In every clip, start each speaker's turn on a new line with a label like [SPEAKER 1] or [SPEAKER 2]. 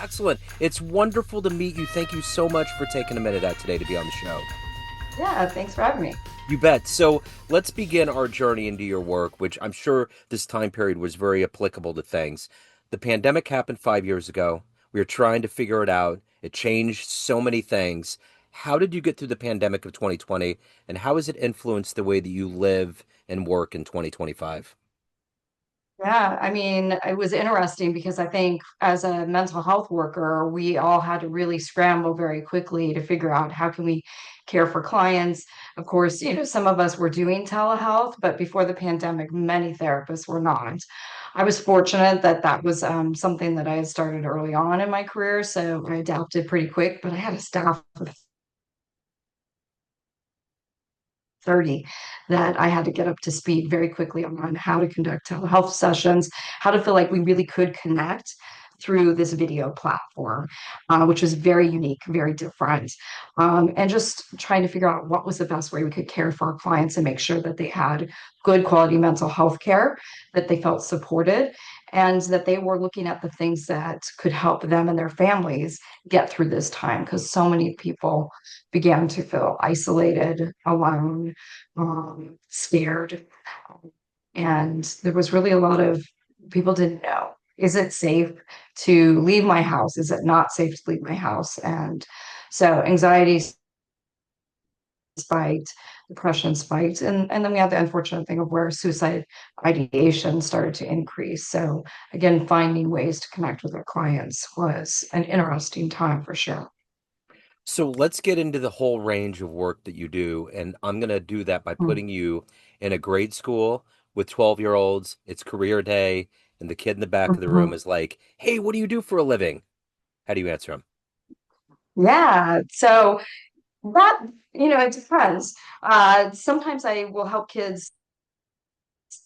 [SPEAKER 1] Excellent. It's wonderful to meet you. Thank you so much for taking a minute out today to be on the show.
[SPEAKER 2] Yeah, thanks for having me.
[SPEAKER 1] You bet. So let's begin our journey into your work, which I'm sure this time period was very applicable to things. The pandemic happened 5 years ago. We were trying to figure it out. It changed so many things. How did you get through the pandemic of 2020, and how has it influenced the way that you live and work in 2025?
[SPEAKER 2] Yeah, I mean, it was interesting because I think as a mental health worker, we all had to really scramble very quickly to figure out how can we care for clients. Of course, some of us were doing telehealth, but before the pandemic, many therapists were not. I was fortunate that that was something that I had started early on in my career, so I adapted pretty quick, but I had a staff of 30 that I had to get up to speed very quickly on how to conduct telehealth sessions, how to feel like we really could connect through this video platform, which was very unique, very different. And just trying to figure out what was the best way we could care for our clients and make sure that they had good quality mental health care, that they felt supported, and that they were looking at the things that could help them and their families get through this time because so many people began to feel isolated, alone, scared. And there was really a lot of people didn't know. Is it safe to leave my house? Is it not safe to leave my house? And so anxiety spiked, depression spiked, and then we had the unfortunate thing of where suicide ideation started to increase. So again, finding ways to connect with our clients was an interesting time for sure.
[SPEAKER 1] So let's get into the whole range of work that you do. And I'm going to do that by putting you in a grade school with 12-year-olds. It's career day. And the kid in the back of the room
[SPEAKER 2] Mhm.
[SPEAKER 1] is like, "Hey, what do you do for a living?" How do you answer him?
[SPEAKER 2] Yeah. So that, it depends. Sometimes I will help kids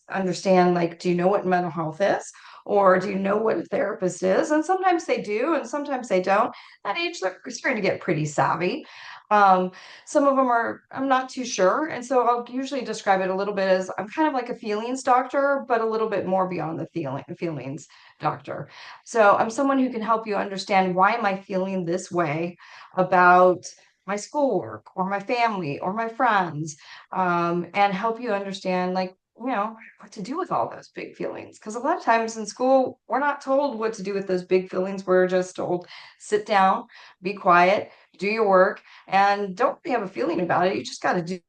[SPEAKER 2] understand, like, do you know what mental health is? Or do you know what a therapist is? And sometimes they do, and sometimes they don't. At age, they're starting to get pretty savvy. Um, some of them are, I'm not too sure. And so I'll usually describe it a little bit as I'm kind of like a feelings doctor, but a little bit more beyond the feelings doctor. So I'm someone who can help you understand why am I feeling this way about my schoolwork or my family or my friends, and help you understand, like, what to do with all those big feelings. Because a lot of times in school, we're not told what to do with those big feelings. We're just told, sit down, be quiet, do your work, and don't really have a feeling about it. You just got to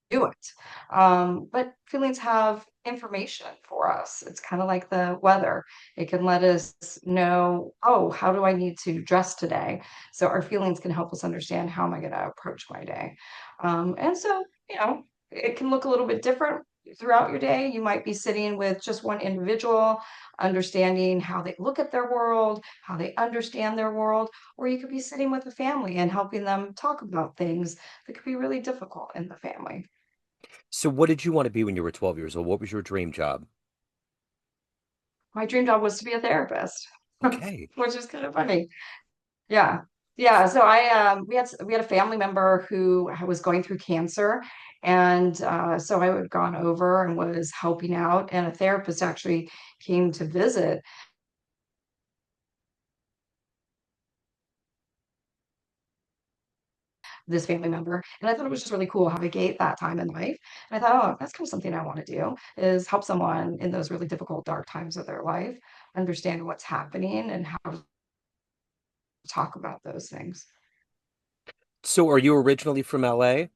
[SPEAKER 2] do it. But feelings have information for us. It's kind of like the weather. It can let us know, oh, how do I need to dress today? So our feelings can help us understand how am I going to approach my day. And so, it can look a little bit different throughout your day. You might be sitting with just one individual, understanding how they look at their world, how they understand their world, or you could be sitting with a family and helping them talk about things that could be really difficult in the family.
[SPEAKER 1] So what did you want to be when you were 12 years old? What was your dream job?
[SPEAKER 2] My dream job was to be a therapist,
[SPEAKER 1] Okay.
[SPEAKER 2] which is kind of funny. Yeah. Yeah. So we had a family member who was going through cancer. And so I had gone over and was helping out, and a therapist actually came to visit this family member. And I thought it was just really cool how I gave that time in life. And I thought, oh, that's kind of something I want to do is help someone in those really difficult, dark times of their life understand what's happening and how to talk about those things.
[SPEAKER 1] So are you originally from LA?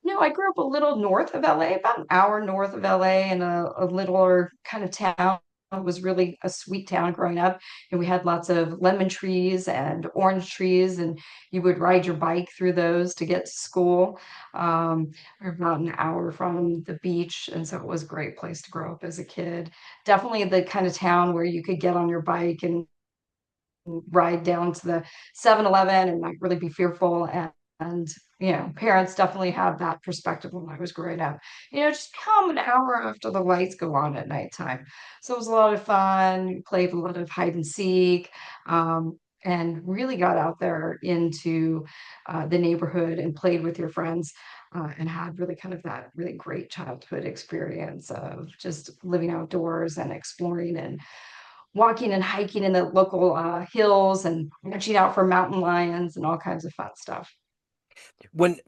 [SPEAKER 2] No, I grew up a little north of LA, about an hour north of LA, in a littler kind of town. It was really a sweet town growing up, and we had lots of lemon trees and orange trees, and you would ride your bike through those to get to school. We're about an hour from the beach, and so it was a great place to grow up as a kid. Definitely the kind of town where you could get on your bike and ride down to the 7-Eleven and not really be fearful. And parents definitely have that perspective when I was growing up. Just come an hour after the lights go on at nighttime. So it was a lot of fun, played a lot of hide and seek, and really got out there into the neighborhood and played with your friends. And had really kind of that really great childhood experience of just living outdoors and exploring and walking and hiking in the local hills and watching out for mountain lions and all kinds of fun stuff.
[SPEAKER 1] When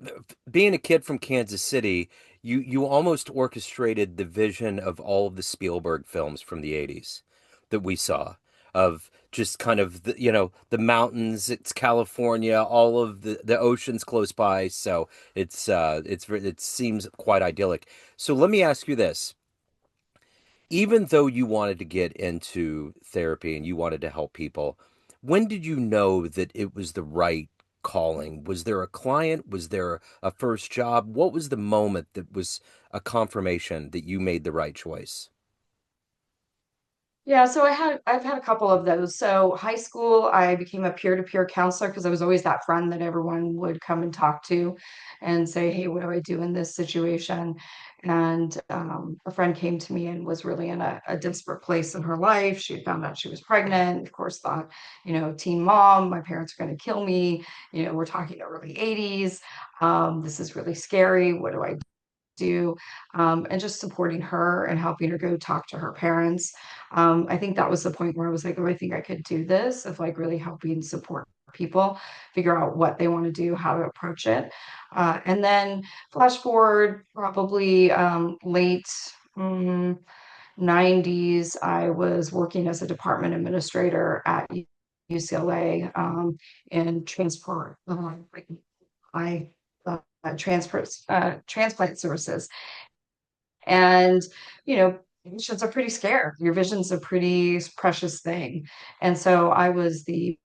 [SPEAKER 1] being a kid from Kansas City, you almost orchestrated the vision of all of the Spielberg films from the 80s that we saw of just kind of the mountains, it's California, all of the oceans close by, so it seems quite idyllic. So let me ask you this. Even though you wanted to get into therapy and you wanted to help people, when did you know that it was the right calling? Was there a client? Was there a first job? What was the moment that was a confirmation that you made the right choice?
[SPEAKER 2] Yeah, so I've had a couple of those. So high school, I became a peer-to-peer counselor because I was always that friend that everyone would come and talk to and say, "Hey, what do I do in this situation?" And a friend came to me and was really in a desperate place in her life. She had found out she was pregnant, of course, thought, teen mom, my parents are going to kill me. We're talking early 80s. This is really scary. What do I do? And just supporting her and helping her go talk to her parents. I think that was the point where I was like, oh, I think I could do this, of like really helping support people figure out what they want to do, how to approach it. And then flash forward probably late mm, 90s, I was working as a department administrator at UCLA in transport, like I transplant services. And, patients are pretty scared. Your vision's a pretty precious thing. And so I was the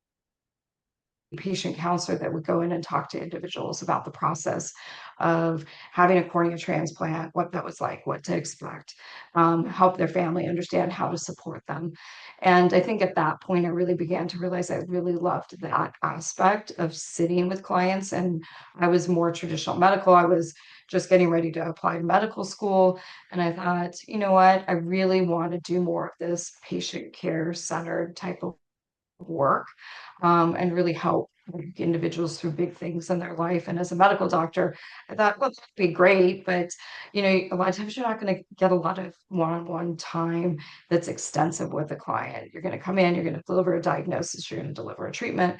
[SPEAKER 2] patient counselor that would go in and talk to individuals about the process of having a cornea transplant, what that was like, what to expect, help their family understand how to support them. And I think at that point, I really began to realize I really loved that aspect of sitting with clients. And I was more traditional medical. I was just getting ready to apply to medical school. And I thought, you know what? I really want to do more of this patient care centered type of work and really help individuals through big things in their life. And as a medical doctor, I thought, well, that'd be great, but a lot of times you're not going to get a lot of one-on-one time that's extensive with the client. You're going to come in, you're going to deliver a diagnosis, you're going to deliver a treatment,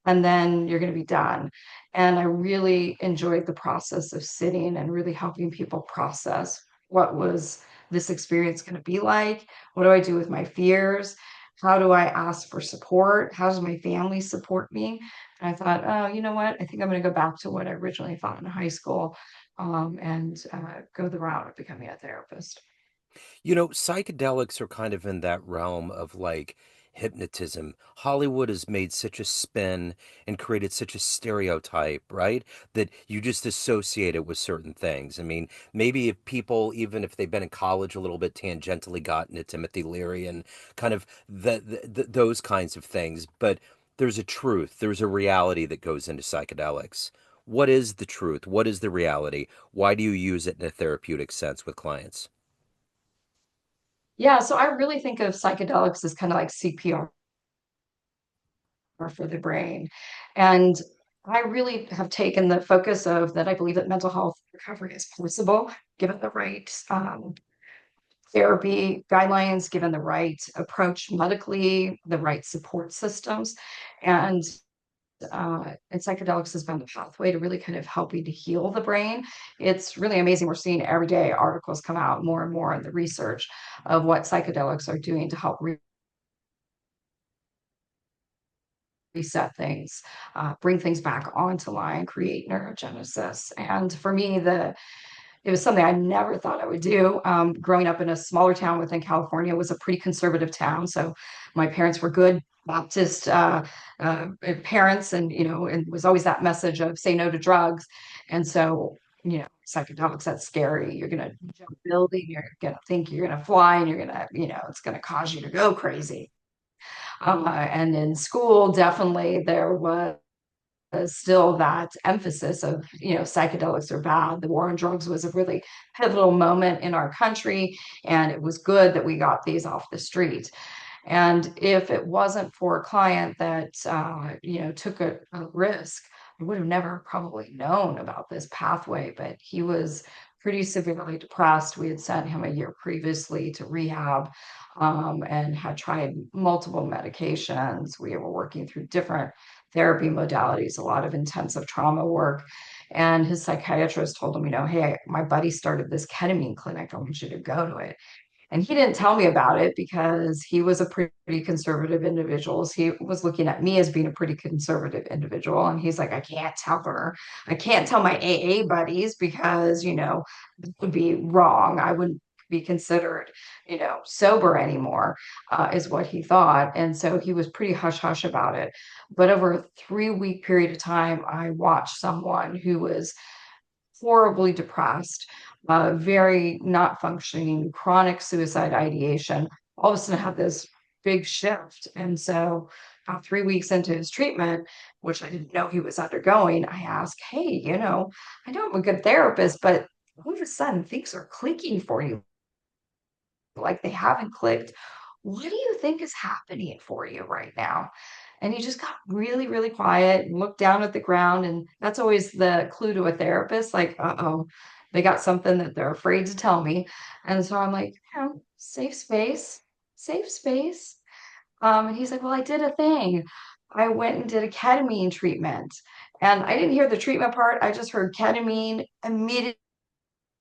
[SPEAKER 2] and then you're going to be done. And I really enjoyed the process of sitting and really helping people process what was this experience going to be like? What do I do with my fears? How do I ask for support? How does my family support me? And I thought, oh, you know what? I think I'm going to go back to what I originally thought in high school and go the route of becoming a therapist.
[SPEAKER 1] Psychedelics are kind of in that realm of like hypnotism. Hollywood has made such a spin and created such a stereotype, right? That you just associate it with certain things. I mean, maybe if people, even if they've been in college a little bit tangentially got into Timothy Leary and kind of those kinds of things, but there's a truth, there's a reality that goes into psychedelics. What is the truth? What is the reality? Why do you use it in a therapeutic sense with clients?
[SPEAKER 2] Yeah, so I really think of psychedelics as kind of like CPR for the brain. And I really have taken the focus of that. I believe that mental health recovery is possible given the right therapy guidelines, given the right approach medically, the right support systems. And and psychedelics has been the pathway to really kind of helping to heal the brain. It's really amazing. We're seeing every day articles come out more and more in the research of what psychedelics are doing to help reset things, bring things back onto line, create neurogenesis. And for me, it was something I never thought I would do. Growing up in a smaller town within California was a pretty conservative town, so my parents were good Baptist parents, and and was always that message of say no to drugs. And so, psychedelics, that's scary. You're gonna jump a building, you're gonna think you're gonna fly, and you're gonna, it's gonna cause you to go crazy. And in school, definitely there was still that emphasis of, psychedelics are bad. The war on drugs was a really pivotal moment in our country, and it was good that we got these off the street. And if it wasn't for a client that, took a risk, I would have never probably known about this pathway, but he was pretty severely depressed. We had sent him a year previously to rehab, and had tried multiple medications. We were working through different therapy modalities, a lot of intensive trauma work. And his psychiatrist told him, hey, my buddy started this ketamine clinic. I want you to go to it. And he didn't tell me about it because he was a pretty conservative individual. He was looking at me as being a pretty conservative individual. And he's like, I can't tell her. I can't tell my AA buddies because, it would be wrong. I wouldn't be considered, sober anymore, is what he thought. And so he was pretty hush hush about it. But over a 3-week period of time, I watched someone who was horribly depressed, very not functioning, chronic suicide ideation, all of a sudden had this big shift. And so, about 3 weeks into his treatment, which I didn't know he was undergoing, I asked, hey, I know I'm a good therapist, but all of a sudden things are clicking for you like they haven't clicked. What do you think is happening for you right now? And he just got really, really quiet and looked down at the ground. And that's always the clue to a therapist, like, uh-oh, they got something that they're afraid to tell me. And so I'm like, safe space, safe space. And he's like, well, I did a thing. I went and did a ketamine treatment. And I didn't hear the treatment part. I just heard ketamine immediately.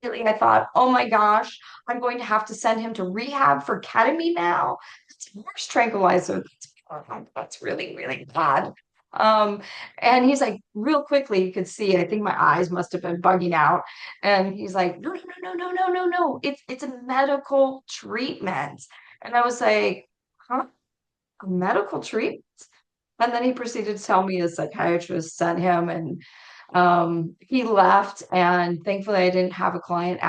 [SPEAKER 2] I thought, oh my gosh, I'm going to have to send him to rehab for ketamine now. That's worse tranquilizer. That's really, really bad. Um, and he's like, real quickly, you could see, I think my eyes must have been bugging out. And he's like, no, no, no, no, no, no, no, no. It's a medical treatment. And I was like, huh? A medical treatment? And then he proceeded to tell me his psychiatrist sent him, and he left. And thankfully, I didn't have a client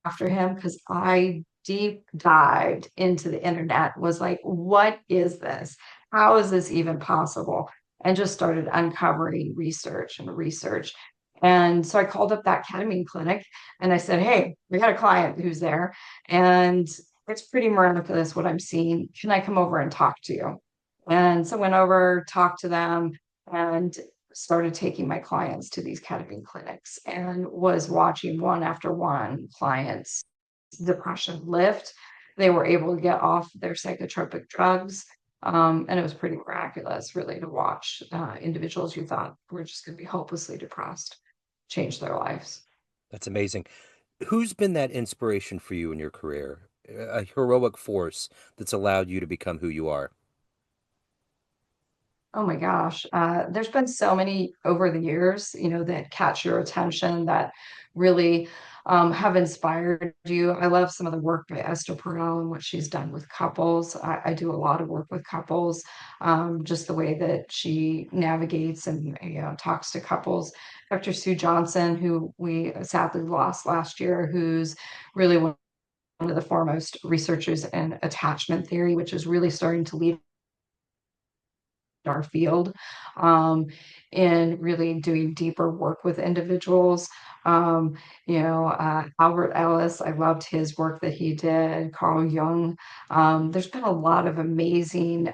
[SPEAKER 2] after him because I deep dived into the internet, was like, what is this? How is this even possible? And just started uncovering research and research. And so I called up that ketamine clinic and I said, hey, we got a client who's there, and it's pretty miraculous what I'm seeing. Can I come over and talk to you? And so I went over, talked to them, and started taking my clients to these ketamine clinics and was watching one after one clients depression lift. They were able to get off their psychotropic drugs. And it was pretty miraculous, really, to watch individuals you thought were just going to be hopelessly depressed change their lives.
[SPEAKER 1] That's amazing. Who's been that inspiration for you in your career? A heroic force that's allowed you to become who you are.
[SPEAKER 2] Oh my gosh. There's been so many over the years, that catch your attention, that really have inspired you. I love some of the work by Esther Perel and what she's done with couples. I do a lot of work with couples, just the way that she navigates and talks to couples. Dr. Sue Johnson, who we sadly lost last year, who's really one of the foremost researchers in attachment theory, which is really starting to lead our field, um, in really doing deeper work with individuals. Albert Ellis, I loved his work that he did, Carl Jung. There's been a lot of amazing,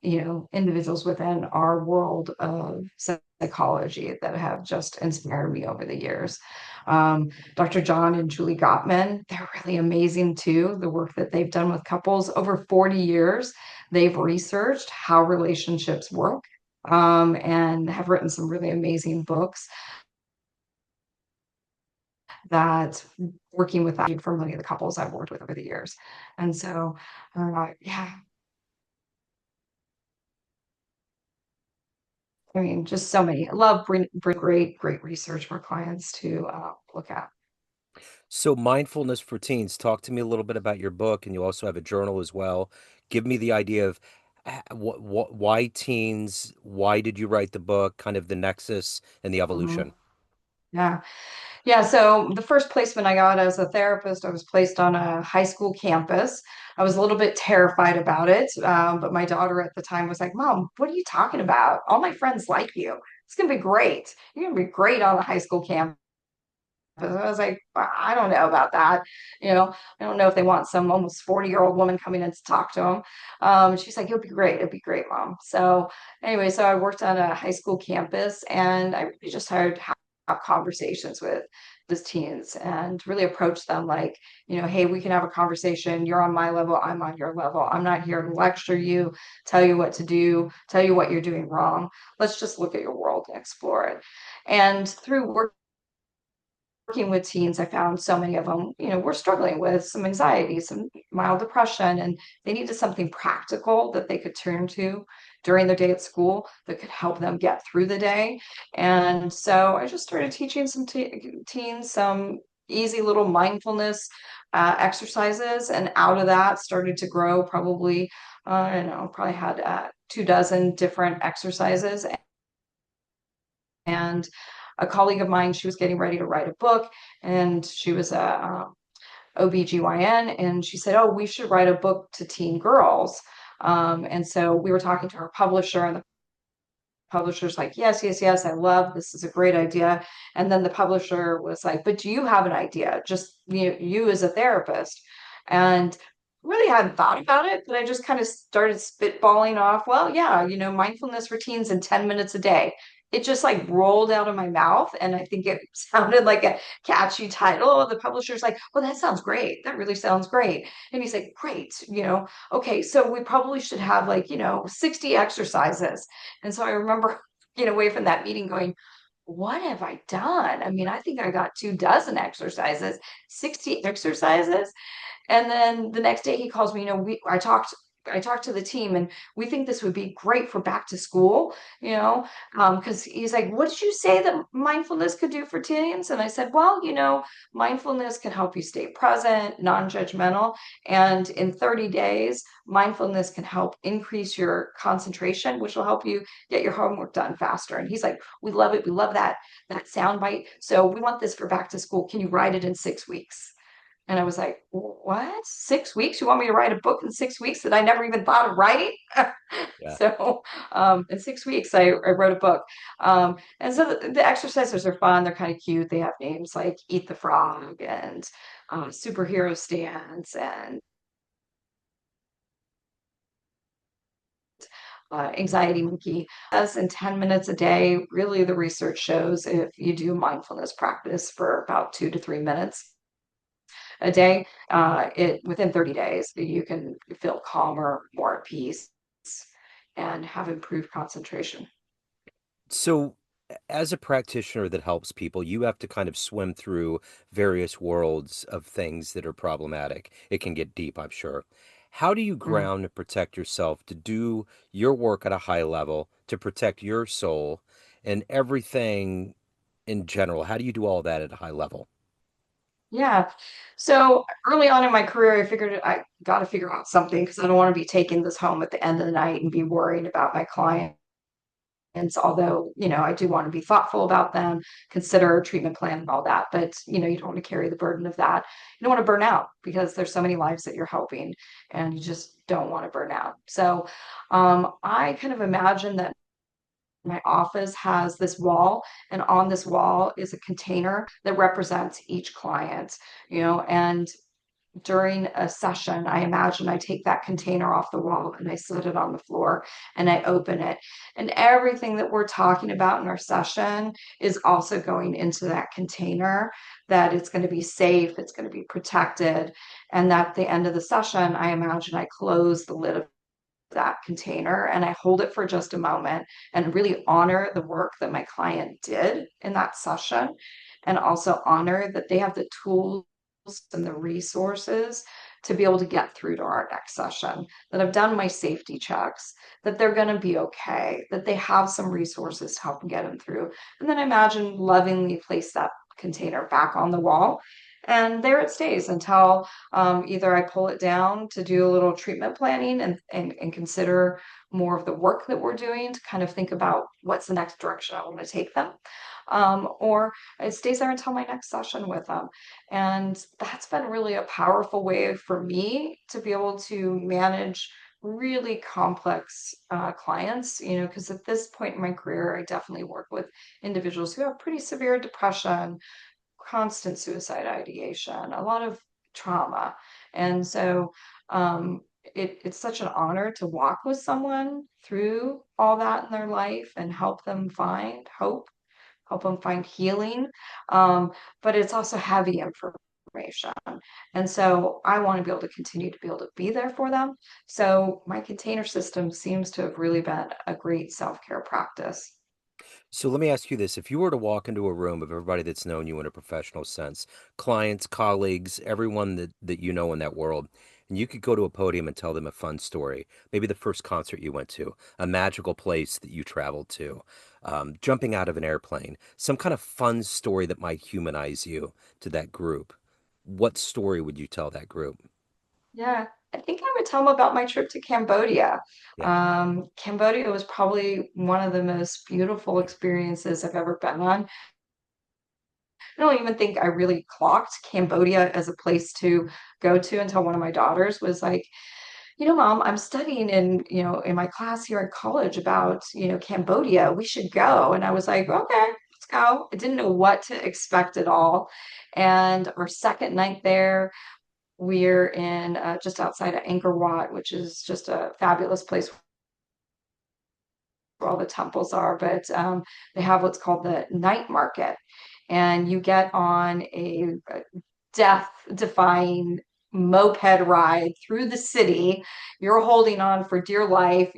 [SPEAKER 2] individuals within our world of psychology that have just inspired me over the years. Dr. John and Julie Gottman, they're really amazing too. The work that they've done with couples over 40 years. They've researched how relationships work, and have written some really amazing books that working with that for many of the couples I've worked with over the years. And so, yeah, I mean, just so many. I love bring great, great research for clients to look at.
[SPEAKER 1] So, mindfulness for teens. Talk to me a little bit about your book, and you also have a journal as well. Give me the idea of why teens, why did you write the book, kind of the nexus and the
[SPEAKER 2] Mhm.
[SPEAKER 1] evolution.
[SPEAKER 2] Yeah. Yeah, so the first placement I got as a therapist, I was placed on a high school campus. I was a little bit terrified about it, but my daughter at the time was like, Mom, what are you talking about? All my friends like you. It's going to be great. You're going to be great on a high school campus. I was like, I don't know about that. I don't know if they want some almost 40-year-old woman coming in to talk to them. She's like, it'll be great. It'll be great, Mom. So anyway, so I worked on a high school campus, and I really just started to have conversations with teens and really approach them like, hey, we can have a conversation. You're on my level, I'm on your level. I'm not here to lecture you, tell you what to do, tell you what you're doing wrong. Let's just look at your world and explore it. And through working with teens, I found so many of them, were struggling with some anxiety, some mild depression, and they needed something practical that they could turn to during their day at school that could help them get through the day. And so I just started teaching some teens some easy little mindfulness exercises. And out of that started to grow probably, I don't know, probably had 2 dozen different exercises. And a colleague of mine, she was getting ready to write a book, and she was a OBGYN, and she said, oh, we should write a book to teen girls. And so we were talking to her publisher, and the publisher's like, yes, yes, yes, I love this, is a great idea. And then the publisher was like, but do you have an idea? Just you as a therapist. And really hadn't thought about it, but I just kind of started spitballing off, well, yeah, mindfulness routines in 10 minutes a day. It just like rolled out of my mouth. And I think it sounded like a catchy title. The publisher's like, well, that sounds great. That really sounds great. And he's like, great, okay, so we probably should have like, 60 exercises. And so I remember getting away from that meeting going, what have I done? I mean, I think I got 2 dozen exercises, 60 exercises. And then the next day he calls me, I talked to the team, and we think this would be great for back to school, because he's like, what did you say that mindfulness could do for teens? And I said, well, mindfulness can help you stay present, non-judgmental. And in 30 days, mindfulness can help increase your concentration, which will help you get your homework done faster. And he's like, we love it. We love that sound bite. So we want this for back to school. Can you write it in 6 weeks? And I was like, what? 6 weeks? You want me to write a book in 6 weeks that I never even thought of writing?
[SPEAKER 1] Yeah.
[SPEAKER 2] So in 6 weeks, I wrote a book. And so the exercises are fun. They're kind of cute. They have names like Eat the Frog and Superhero Stance and Anxiety Monkey. As in 10 minutes a day, really the research shows if you do mindfulness practice for about 2 to 3 minutes a day, it within 30 days, you can feel calmer, more at peace, and have improved concentration.
[SPEAKER 1] So, as a practitioner that helps people, you have to kind of swim through various worlds of things that are problematic. It can get deep, I'm sure. How do you
[SPEAKER 2] Mm.
[SPEAKER 1] ground and protect yourself to do your work at a high level, to protect your soul and everything in general? How do you do all that at a high level?
[SPEAKER 2] Yeah. So early on in my career, I figured I got to figure out something because I don't want to be taking this home at the end of the night and be worried about my clients. Although, I do want to be thoughtful about them, consider a treatment plan and all that. But, you don't want to carry the burden of that. You don't want to burn out because there's so many lives that you're helping and you just don't want to burn out. So I kind of imagine that my office has this wall, and on this wall is a container that represents each client, and during a session, I imagine I take that container off the wall and I set it on the floor and I open it. And everything that we're talking about in our session is also going into that container, that it's going to be safe, it's going to be protected. And that at the end of the session, I imagine I close the lid of that container and I hold it for just a moment and really honor the work that my client did in that session, and also honor that they have the tools and the resources to be able to get through to our next session, that I've done my safety checks, that they're going to be okay, that they have some resources to help them get them through. And then I imagine lovingly place that container back on the wall. And there it stays until either I pull it down to do a little treatment planning and consider more of the work that we're doing to kind of think about what's the next direction I want to take them. Or it stays there until my next session with them. And that's been really a powerful way for me to be able to manage really complex clients, because at this point in my career, I definitely work with individuals who have pretty severe depression, constant suicide ideation, a lot of trauma. And so it's such an honor to walk with someone through all that in their life and help them find hope, help them find healing. Um, but it's also heavy information. And so I want to be able to continue to be able to be there for them. So my container system seems to have really been a great self-care practice.
[SPEAKER 1] So let me ask you this. If you were to walk into a room of everybody that's known you in a professional sense, clients, colleagues, everyone that you know in that world, and you could go to a podium and tell them a fun story, maybe the first concert you went to, a magical place that you traveled to, jumping out of an airplane, some kind of fun story that might humanize you to that group, what story would you tell that group?
[SPEAKER 2] Yeah, I think I would tell them about my trip to Cambodia.
[SPEAKER 1] Yeah.
[SPEAKER 2] Cambodia was probably one of the most beautiful experiences I've ever been on. I don't even think I really clocked Cambodia as a place to go to until one of my daughters was like, Mom, I'm studying in my class here at college about, Cambodia. We should go. And I was like, okay, let's go. I didn't know what to expect at all. And our second night there, we're in just outside of Angkor Wat, which is just a fabulous place where all the temples are. But they have what's called the night market, and you get on a death-defying moped ride through the city. You're holding on for dear life.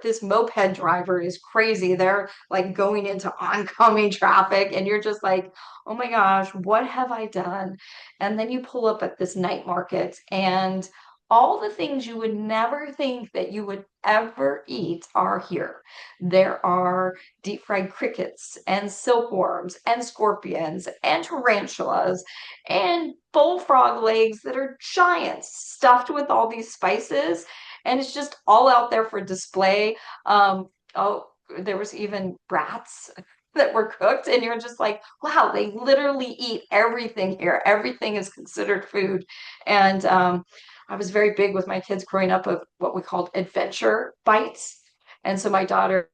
[SPEAKER 2] This moped driver is crazy. They're like going into oncoming traffic, and you're just like, oh my gosh, what have I done? And then you pull up at this night market, and all the things you would never think that you would ever eat are here. There are deep fried crickets and silkworms and scorpions and tarantulas and bullfrog legs that are giant, stuffed with all these spices. And it's just all out there for display. Oh, there was even rats that were cooked, and you're just like, wow, they literally eat everything here. Everything is considered food. And I was very big with my kids growing up of what we called adventure bites. And so my daughter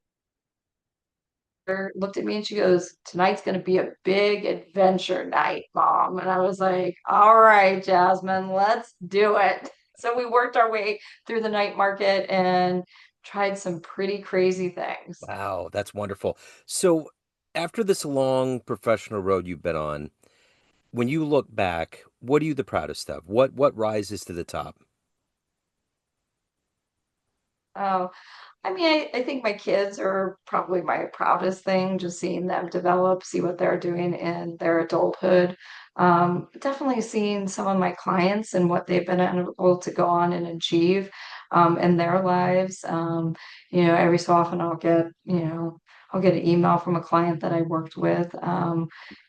[SPEAKER 2] looked at me and she goes, tonight's going to be a big adventure night, Mom. And I was like, all right, Jasmine, let's do it. So we worked our way through the night market and tried some pretty crazy things.
[SPEAKER 1] Wow, that's wonderful. So after this long professional road you've been on, when you look back, what are you the proudest of? What rises to the top?
[SPEAKER 2] Oh, I mean, I think my kids are probably my proudest thing, just seeing them develop, see what they're doing in their adulthood. Definitely seeing some of my clients and what they've been able to go on and achieve in their lives. Every so often I'll get an email from a client that I worked with.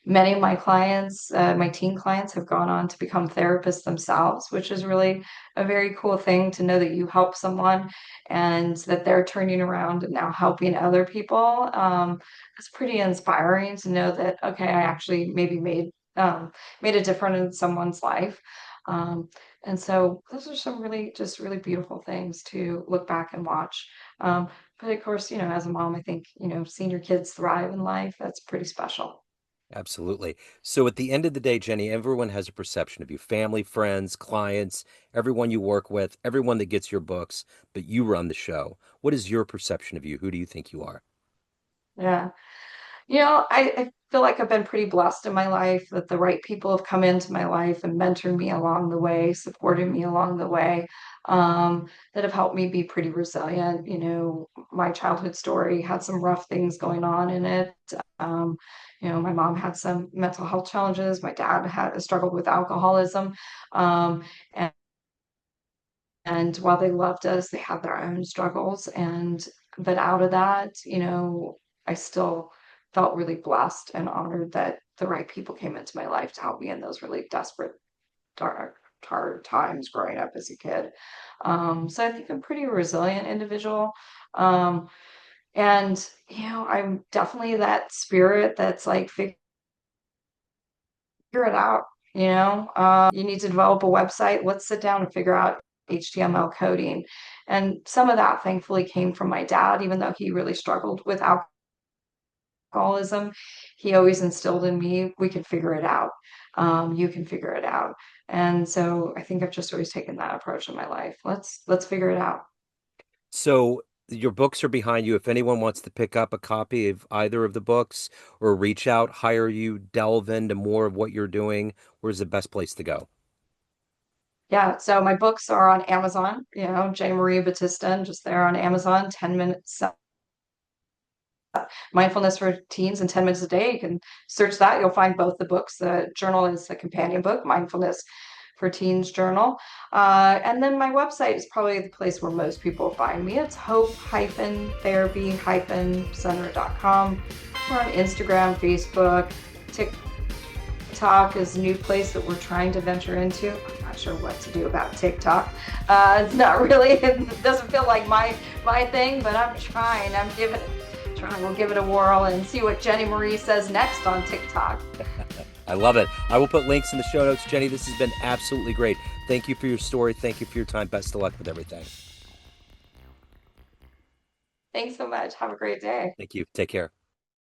[SPEAKER 2] Many of my clients, my teen clients, have gone on to become therapists themselves, which is really a very cool thing to know that you help someone and that they're turning around and now helping other people. It's pretty inspiring to know that, okay, I actually maybe made a difference in someone's life. Um, and so those are some just really beautiful things to look back and watch. But of course, as a mom, I think, seeing your kids thrive in life, that's pretty special.
[SPEAKER 1] Absolutely. So at the end of the day, Jenny, everyone has a perception of you, family, friends, clients, everyone you work with, everyone that gets your books, but you run the show. What is your perception of you? Who do you think you are?
[SPEAKER 2] Yeah. I feel like I've been pretty blessed in my life that the right people have come into my life and mentored me along the way, supported me along the way, that have helped me be pretty resilient. My childhood story had some rough things going on in it. Um, my mom had some mental health challenges. My dad had struggled with alcoholism. Um, and while they loved us, they had their own struggles. But out of that, I still felt really blessed and honored that the right people came into my life to help me in those really desperate, dark, hard times growing up as a kid. So I think I'm a pretty resilient individual. Um, and, I'm definitely that spirit that's like, figure it out. You need to develop a website. Let's sit down and figure out HTML coding. And some of that thankfully came from my dad, even though he really struggled with alcoholism. He always instilled in me, we can figure it out. You can figure it out. And so I think I've just always taken that approach in my life. Let's figure it out.
[SPEAKER 1] So Your books are behind you. If anyone wants to pick up a copy of either of the books or reach out, hire you, delve into more of what you're doing, where's the best place to go?
[SPEAKER 2] Yeah, so my books are on Amazon, Jennie Marie Battistin, just there on Amazon, 10 minutes mindfulness for teens in 10 minutes a day. You can search that. You'll find both the books. The journal is the companion book, Mindfulness for Teens Journal. And then my website is probably the place where most people find me. It's hope-therapy-center.com. We're on Instagram, Facebook, TikTok is a new place that we're trying to venture into. I'm not sure what to do about TikTok. It's not really, it doesn't feel like my thing, but I'm trying. We'll give it a whirl and see what Jennie Marie says next on TikTok.
[SPEAKER 1] I love it. I will put links in the show notes. Jennie, this has been absolutely great. Thank you for your story. Thank you for your time. Best of luck with everything.
[SPEAKER 2] Thanks so much. Have a great day.
[SPEAKER 1] Thank you. Take care.